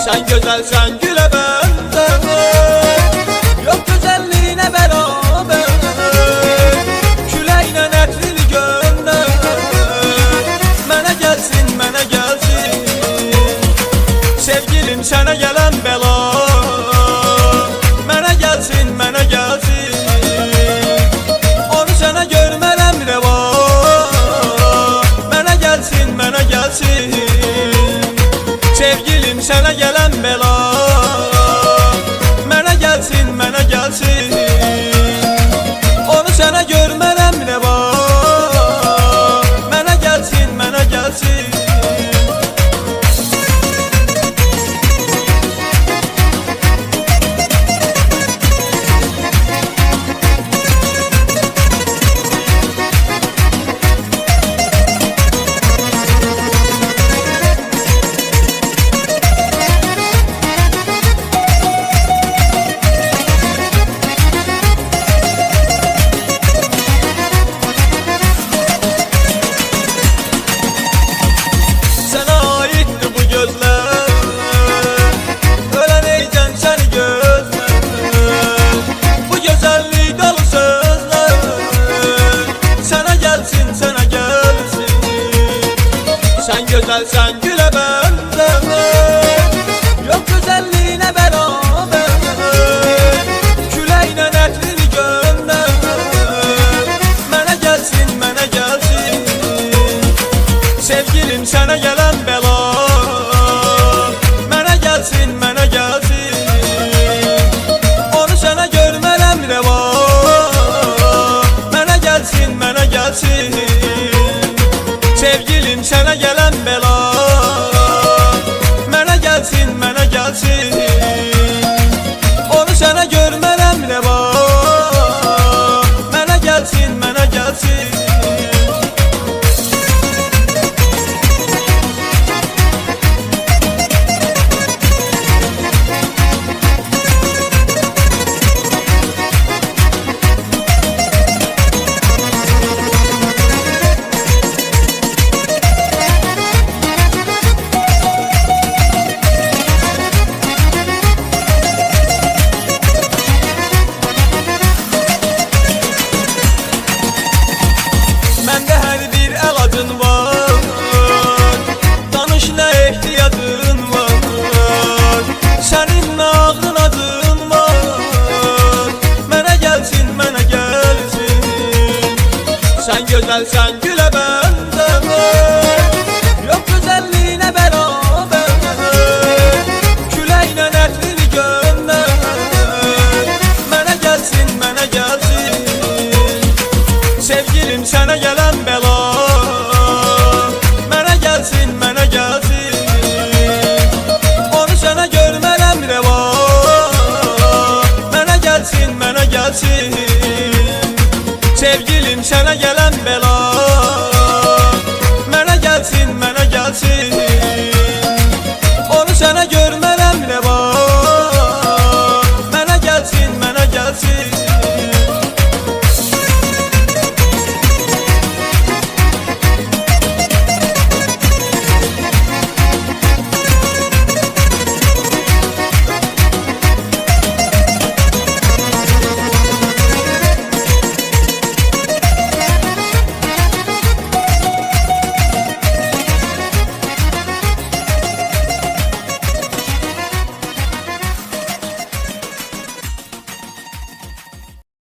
Sen güzelsen güle benden, yok güzelliğine beraber. Küleyle netril gönder, mənə gelsin, mənə gelsin. Sevgilim sana gelen bela, mənə gelsin, mənə gelsin. Onu sana görmərəm reva, mənə gelsin, mənə gelsin. Sevgilim sana gelen bela, mənə gelsin, mənə gelsin. Onu sana görmərəm reva, mənə gelsin, mənə gelsin. Sen güzelsen güle benden, yok güzelliğine beraber. Küleyle netril gönder, mənə gelsin, mənə gelsin. Sevgilim sana gelen